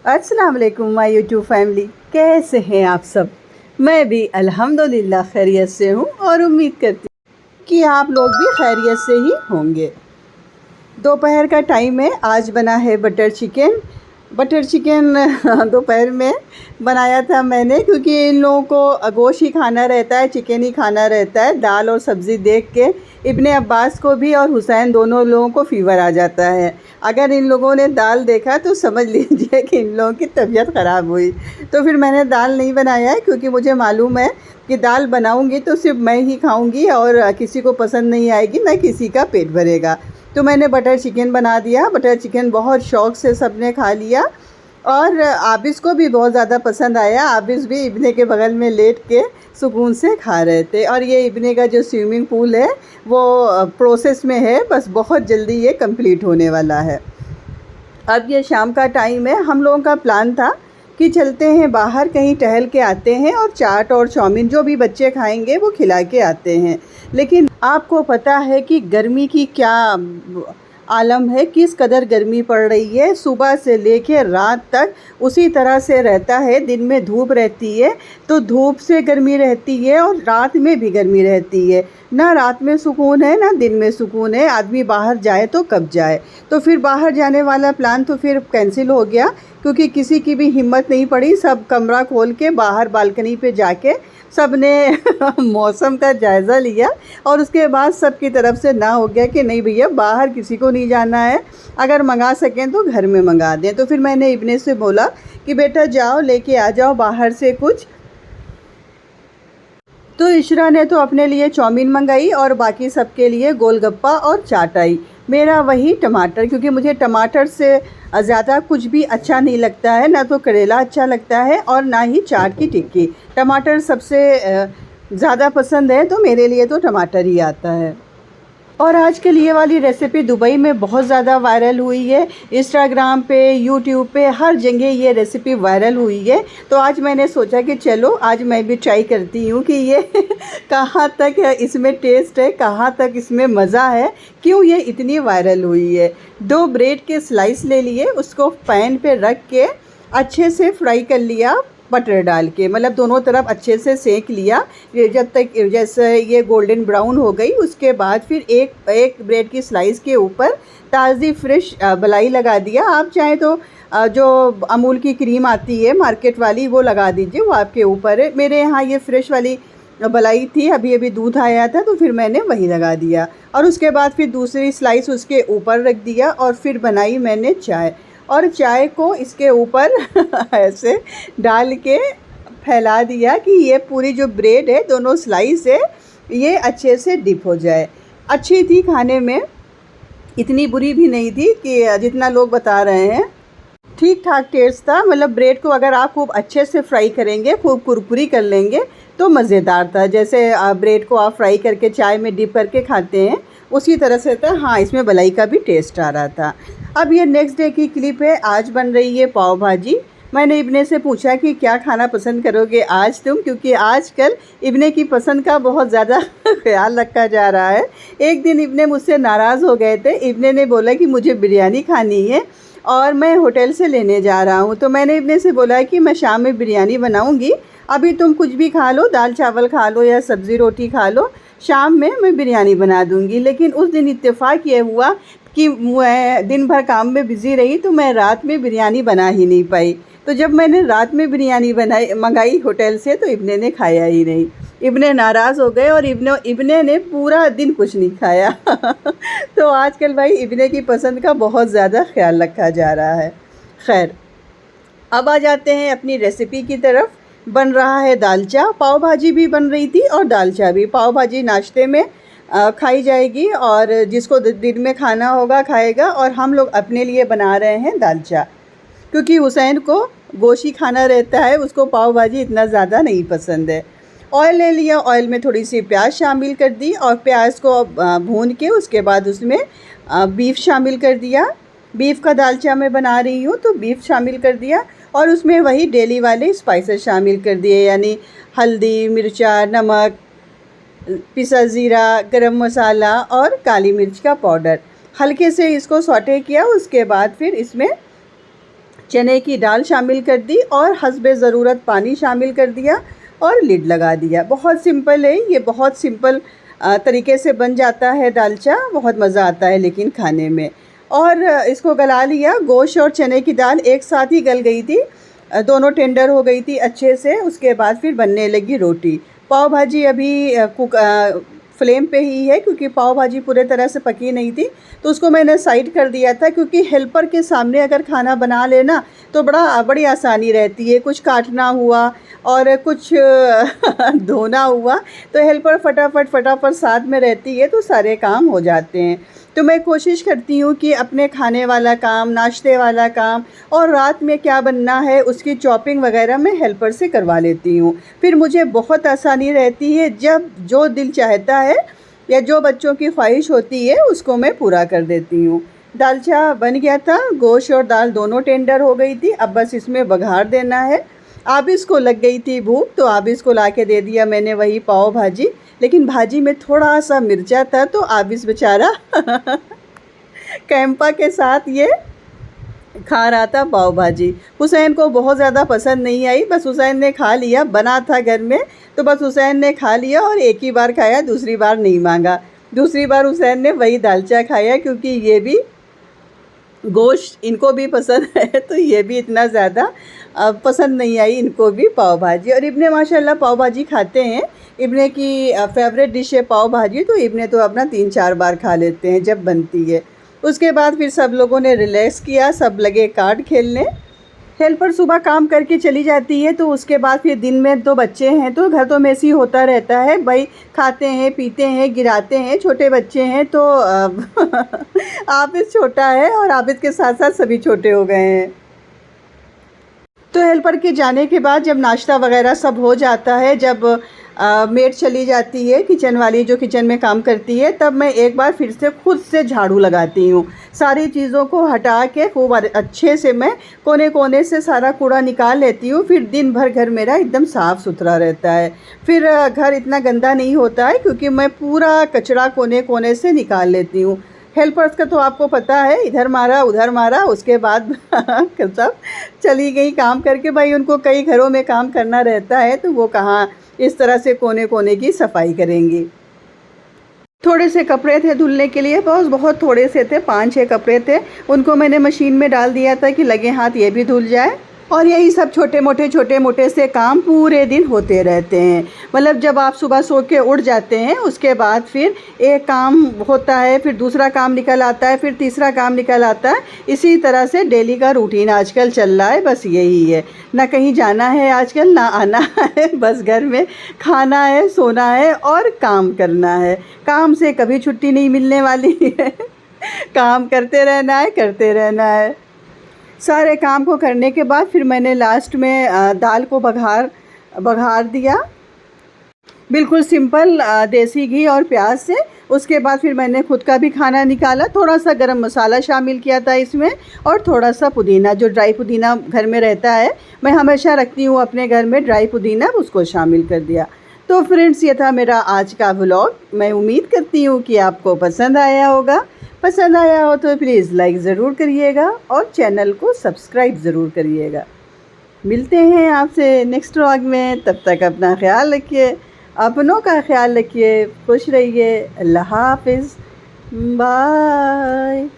अस्सलाम वालेकुम my YouTube family, कैसे हैं आप सब। मैं भी अल्हम्दुलिल्लाह खैरियत से हूँ और उम्मीद करती हूँ कि आप लोग भी खैरियत से ही होंगे। दोपहर का टाइम है, आज बना है बटर चिकन। बटर चिकन दोपहर में बनाया था मैंने, क्योंकि इन लोगों को गोश्त ही खाना रहता है, चिकन ही खाना रहता है। दाल और सब्ज़ी देख के इब्ने अब्बास को भी और हुसैन दोनों लोगों को फ़ीवर आ जाता है। अगर इन लोगों ने दाल देखा तो समझ लीजिए कि इन लोगों की तबीयत ख़राब हुई। तो फिर मैंने दाल नहीं बनाया है, क्योंकि मुझे मालूम है कि दाल बनाऊंगी तो सिर्फ मैं ही खाऊंगी और किसी को पसंद नहीं आएगी, ना किसी का पेट भरेगा। तो मैंने बटर चिकन बना दिया। बटर चिकन बहुत शौक़ से सब ने खा लिया और आबिस को भी बहुत ज़्यादा पसंद आया। आबिस भी इब्ने के बगल में लेट के सुकून से खा रहे थे। और ये इब्ने का जो स्विमिंग पूल है वो प्रोसेस में है, बस बहुत जल्दी ये कंप्लीट होने वाला है। अब ये शाम का टाइम है, हम लोगों का प्लान था कि चलते हैं बाहर कहीं टहल के आते हैं और चाट और चाउमीन जो भी बच्चे खाएंगे वो खिला के आते हैं। लेकिन आपको पता है कि गर्मी की क्या आलम है, किस कदर गर्मी पड़ रही है। सुबह से लेके रात तक उसी तरह से रहता है। दिन में धूप रहती है तो धूप से गर्मी रहती है और रात में भी गर्मी रहती है। ना रात में सुकून है ना दिन में सुकून है। आदमी बाहर जाए तो कब जाए। तो फिर बाहर जाने वाला प्लान तो फिर कैंसिल हो गया, क्योंकि किसी की भी हिम्मत नहीं पड़ी। सब कमरा खोल के बाहर बालकनी पे जाके सब ने मौसम का जायज़ा लिया और उसके बाद सब की तरफ से ना हो गया कि नहीं भैया बाहर किसी को नहीं जाना है, अगर मंगा सकें तो घर में मंगा दें। तो फिर मैंने इब्ने से बोला कि बेटा जाओ लेके आ जाओ बाहर से कुछ। तो इशरा ने तो अपने लिए चाउमीन मंगाई और बाकी सबके लिए गोलगप्पा और चाट आई। मेरा वही टमाटर, क्योंकि मुझे टमाटर से ज़्यादा कुछ भी अच्छा नहीं लगता है, ना तो करेला अच्छा लगता है और ना ही चाट की टिक्की। टमाटर सबसे ज़्यादा पसंद है, तो मेरे लिए तो टमाटर ही आता है। और आजकल ये वाली रेसिपी दुबई में बहुत ज़्यादा वायरल हुई है। इंस्टाग्राम पे, यूट्यूब पे, हर जगह ये रेसिपी वायरल हुई है। तो आज मैंने सोचा कि चलो आज मैं भी ट्राई करती हूँ कि ये कहाँ तक इसमें टेस्ट है, कहाँ तक इसमें मज़ा है, क्यों ये इतनी वायरल हुई है। 2 ब्रेड के स्लाइस ले लिए, उसको पैन पे रख के अच्छे से फ्राई कर लिया बटर डाल के, मतलब दोनों तरफ अच्छे से सेक लिया जब तक जैसे ये गोल्डन ब्राउन हो गई। उसके बाद फिर एक ब्रेड की स्लाइस के ऊपर ताज़ी फ्रेश मलाई लगा दिया। आप चाहें तो जो अमूल की क्रीम आती है मार्केट वाली वो लगा दीजिए, वो आपके ऊपर है। मेरे यहाँ ये फ्रेश वाली मलाई थी, अभी अभी दूध आया था तो फिर मैंने वही लगा दिया। और उसके बाद फिर दूसरी स्लाइस उसके ऊपर रख दिया और फिर बनाई मैंने चाय। और चाय को इसके ऊपर ऐसे डाल के फैला दिया कि ये पूरी जो ब्रेड है, दोनों स्लाइस है, ये अच्छे से डिप हो जाए। अच्छी थी खाने में, इतनी बुरी भी नहीं थी कि जितना लोग बता रहे हैं। ठीक ठाक टेस्ट था, मतलब ब्रेड को अगर आप खूब अच्छे से फ्राई करेंगे, खूब कुरकुरी कर लेंगे तो मज़ेदार था। जैसे ब्रेड को आप फ्राई करके चाय में डिप करके खाते हैं उसी तरह से था। हाँ, इसमें मलाई का भी टेस्ट आ रहा था। अब ये नेक्स्ट डे की क्लिप है। आज बन रही है पाव भाजी। मैंने इब्ने से पूछा कि क्या खाना पसंद करोगे आज तुम, क्योंकि आजकल इब्ने की पसंद का बहुत ज़्यादा ख्याल रखा जा रहा है। एक दिन इब्ने मुझसे नाराज़ हो गए थे। इब्ने ने बोला कि मुझे बिरयानी खानी है और मैं होटल से लेने जा रहा हूँ। तो मैंने इब्ने से बोला कि मैं शाम में बिरयानी बनाऊँगी, अभी तुम कुछ भी खा लो, दाल चावल खा लो या सब्ज़ी रोटी खा लो, शाम में मैं बिरयानी बना दूँगी। लेकिन उस दिन इत्तेफाक ये हुआ कि मैं दिन भर काम में बिज़ी रही तो मैं रात में बिरयानी बना ही नहीं पाई। तो जब मैंने रात में बिरयानी मंगाई होटल से तो इब्ने ने खाया ही नहीं। इब्ने नाराज़ हो गए और इब्ने ने पूरा दिन कुछ नहीं खाया। तो आजकल भाई इब्ने की पसंद का बहुत ज़्यादा ख्याल रखा जा रहा है। खैर, अब आ जाते हैं अपनी रेसिपी की तरफ। बन रहा है दालचा। पाव भाजी भी बन रही थी और दालचा भी। पाव भाजी नाश्ते में खाई जाएगी और जिसको दिन में खाना होगा खाएगा। और हम लोग अपने लिए बना रहे हैं दालचा, क्योंकि हुसैन को गोशी खाना रहता है, उसको पाव भाजी इतना ज़्यादा नहीं पसंद है। ऑयल ले लिया, ऑयल में थोड़ी सी प्याज शामिल कर दी और प्याज को भून के उसके बाद उसमें बीफ शामिल कर दिया। बीफ का दालचा मैं बना रही हूँ तो बीफ शामिल कर दिया और उसमें वही डेली वाले स्पाइसेस शामिल कर दिए, यानी हल्दी, मिर्चा, नमक, पिसा ज़ीरा, गरम मसाला और काली मिर्च का पाउडर। हल्के से इसको सौटे किया। उसके बाद फिर इसमें चने की दाल शामिल कर दी और हस्बे ज़रूरत पानी शामिल कर दिया और लिड लगा दिया। बहुत सिंपल है ये, बहुत सिंपल तरीके से बन जाता है दालचा, बहुत मज़ा आता है लेकिन खाने में। और इसको गला लिया, गोश्त और चने की दाल एक साथ ही गल गई थी, दोनों टेंडर हो गई थी अच्छे से। उसके बाद फिर बनने लगी रोटी। पाव भाजी अभी फ्लेम पे ही है क्योंकि पाव भाजी पूरे तरह से पकी नहीं थी, तो उसको मैंने साइड कर दिया था क्योंकि हेल्पर के सामने अगर खाना बना लेना तो बड़ी आसानी रहती है। कुछ काटना हुआ और कुछ धोना हुआ तो हेल्पर फटाफट साथ में रहती है तो सारे काम हो जाते हैं। तो मैं कोशिश करती हूँ कि अपने खाने वाला काम, नाश्ते वाला काम और रात में क्या बनना है उसकी चॉपिंग वगैरह मैं हेल्पर से करवा लेती हूँ। फिर मुझे बहुत आसानी रहती है, जब जो दिल चाहता है या जो बच्चों की ख्वाहिश होती है उसको मैं पूरा कर देती हूँ। दालचा बन गया था, गोश्त और दाल दोनों टेंडर हो गई थी। अब बस इसमें बघार देना है। आबिस को लग गई थी भूख तो आबिस को ला के दे दिया मैंने वही पाव भाजी, लेकिन भाजी में थोड़ा सा मिर्चा था तो आबिस बेचारा कैंपा के साथ ये खा रहा था पाव भाजी। हुसैन को बहुत ज़्यादा पसंद नहीं आई, बस हुसैन ने खा लिया, बना था घर में तो बस हुसैन ने खा लिया और एक ही बार खाया, दूसरी बार नहीं मांगा। दूसरी बार हुसैन ने वही दालचा खाया क्योंकि ये भी गोश्त इनको भी पसंद है तो ये भी इतना ज़्यादा पसंद नहीं आई इनको भी पाव भाजी। और इब्ने माशाल्लाह पाव भाजी खाते हैं, इब्ने की फेवरेट डिश है पाव भाजी, तो इब्ने तो अपना 3-4 बार खा लेते हैं जब बनती है। उसके बाद फिर सब लोगों ने रिलैक्स किया, सब लगे कार्ड खेलने। हेल्पर सुबह काम करके चली जाती है तो उसके बाद फिर दिन में तो बच्चे हैं तो घर तो मेसी होता रहता है भाई, खाते हैं पीते हैं गिराते हैं, छोटे बच्चे हैं तो आबिद छोटा है और आबिद के साथ साथ सभी छोटे हो गए हैं। तो हेल्पर के जाने के बाद जब नाश्ता वगैरह सब हो जाता है, जब मेड चली जाती है किचन वाली जो किचन में काम करती है, तब मैं एक बार फिर से खुद से झाड़ू लगाती हूँ। सारी चीज़ों को हटा के खूब अच्छे से मैं कोने कोने से सारा कूड़ा निकाल लेती हूँ। फिर दिन भर घर मेरा एकदम साफ़ सुथरा रहता है। फिर घर इतना गंदा नहीं होता है क्योंकि मैं पूरा कचरा कोने कोने से निकाल लेती हूँ। हेल्पर्स का तो आपको पता है, इधर मारा उधर मारा, उसके बाद सब चली गई काम करके। भाई उनको कई घरों में काम करना रहता है तो वो कहाँ इस तरह से कोने कोने की सफाई करेंगी। थोड़े से कपड़े थे धुलने के लिए, बहुत थोड़े से थे, 5-6 कपड़े थे, उनको मैंने मशीन में डाल दिया था कि लगे हाथ ये भी धुल जाए। और यही सब छोटे मोटे से काम पूरे दिन होते रहते हैं। मतलब जब आप सुबह सो के उठ जाते हैं उसके बाद फिर एक काम होता है, फिर दूसरा काम निकल आता है, फिर तीसरा काम निकल आता है। इसी तरह से डेली का रूटीन आजकल चल रहा है, बस यही है। ना कहीं जाना है आजकल, ना आना है, बस घर में खाना है, सोना है और काम करना है। काम से कभी छुट्टी नहीं मिलने वाली है काम करते रहना है। सारे काम को करने के बाद फिर मैंने लास्ट में दाल को बघार दिया, बिल्कुल सिंपल देसी घी और प्याज से। उसके बाद फिर मैंने खुद का भी खाना निकाला, थोड़ा सा गरम मसाला शामिल किया था इसमें और थोड़ा सा पुदीना, जो ड्राई पुदीना घर में रहता है, मैं हमेशा रखती हूँ अपने घर में ड्राई पुदीना, उसको शामिल कर दिया। तो फ्रेंड्स ये था मेरा आज का व्लॉग। मैं उम्मीद करती हूँ कि आपको पसंद आया होगा। पसंद आया हो तो प्लीज़ लाइक ज़रूर करिएगा और चैनल को सब्सक्राइब ज़रूर करिएगा। मिलते हैं आपसे नेक्स्ट व्लॉग में, तब तक अपना ख्याल रखिए, अपनों का ख्याल रखिए, खुश रहिए। अल्लाह हाफ़िज़, बाय।